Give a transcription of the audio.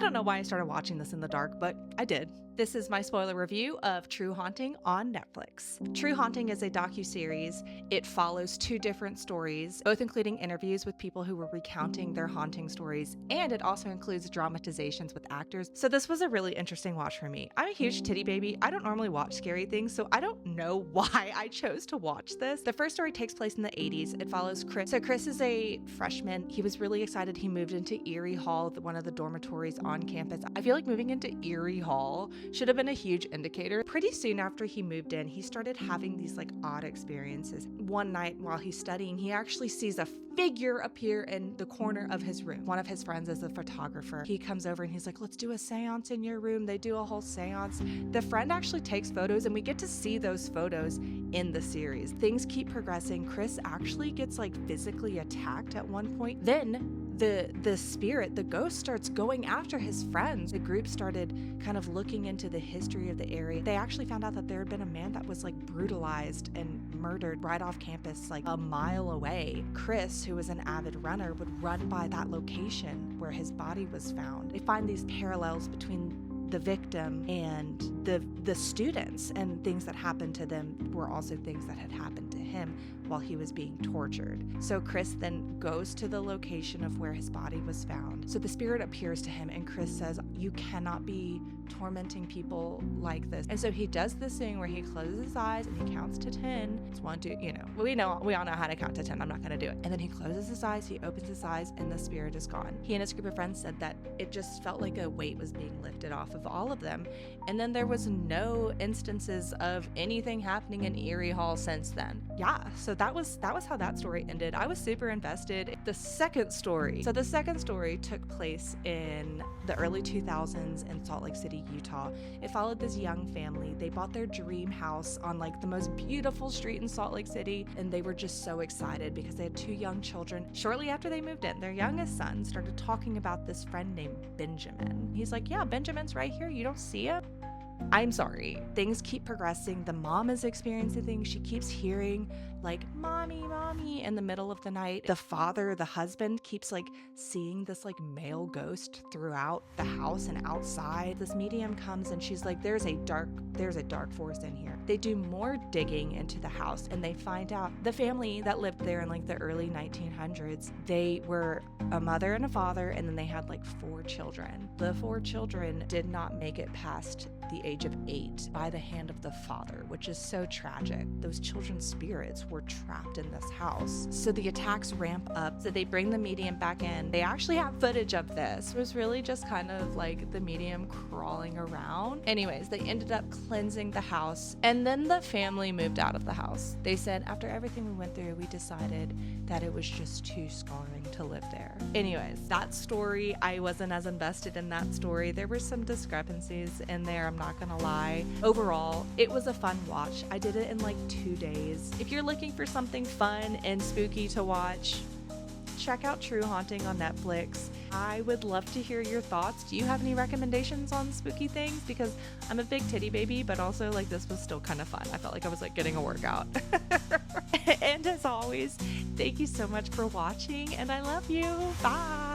don't know why I started watching this in the dark, but I did. This is my spoiler review of True Haunting on Netflix. True Haunting is a docuseries. It follows 2 different stories, both including interviews with people who were recounting their haunting stories, and it also includes dramatizations with actors. So this was a really interesting watch for me. I'm a huge titty baby. I don't normally watch scary things, so I don't know why I chose to watch this. The first story takes place in the 80s. It follows Chris. So Chris is a freshman. He was really excited. He moved into Erie Hall, one of the dormitories on campus. I feel like moving into Erie Hall should have been a huge indicator. Pretty soon after he moved in, he started having these like odd experiences. One night while he's studying, he actually sees a figure appear in the corner of his room. One of his friends is a photographer. He comes over and he's like, let's do a seance in your room. They do a whole seance. The friend actually takes photos and we get to see those photos in the series. Things keep progressing. Chris actually gets like physically attacked at one point. Then the spirit, the ghost, starts going after his friends. The group started kind of looking into the history of the area. They actually found out that there had been a man that was like brutalized and murdered right off campus, like a mile away. Chris, who was an avid runner, would run by that location where his body was found. They find these parallels between the victim and the students, and things that happened to them were also things that had happened to him while he was being tortured. So Chris then goes to the location of where his body was found. So the spirit appears to him and Chris says, you cannot be tormenting people like this. And so he does this thing where he closes his eyes and he counts to 10. It's 1, 2, we all know how to count to 10. I'm not gonna do it. And then he closes his eyes, he opens his eyes, and the spirit is gone. He and his group of friends said that it just felt like a weight was being lifted off of all of them. And then there was no instances of anything happening in Erie Hall since then. Yeah, so that was how that story ended. I was super invested. The second story took place in the early 2000s in Salt Lake City, Utah. It followed this young family. They bought their dream house on like the most beautiful street in Salt Lake City, and they were just so excited because they had 2 young children. Shortly after they moved in, their youngest son started talking about this friend named Benjamin. He's like, yeah, Benjamin's right here. You don't see him? I'm sorry. Things keep progressing. The mom is experiencing things. She keeps hearing like, mommy, mommy, in the middle of the night. The father, the husband, keeps like seeing this like male ghost throughout the house and outside. This medium comes and she's like, there's a dark force in here. They do more digging into the house and they find out the family that lived there in like the early 1900s, they were a mother and a father, and then they had like 4 children. The 4 children did not make it past the age of 8 by the hand of the father, which is so tragic. Those children's spirits were trapped in this house. So the attacks ramp up. So they bring the medium back in. They actually have footage of this. It was really just kind of like the medium crawling around. Anyways, they ended up cleansing the house, and then the family moved out of the house. They said after everything we went through, we decided that it was just too scarring to live there. Anyways, that story, I wasn't as invested in that story. There were some discrepancies in there, I'm not gonna lie. Overall, it was a fun watch. I did it in like 2 days. If you're looking for something fun and spooky to watch, check out True Haunting on Netflix. I would love to hear your thoughts. Do you have any recommendations on spooky things? Because I'm a big titty baby, but also like this was still kind of fun. I felt like I was like getting a workout. And as always, thank you so much for watching, and I love you. Bye.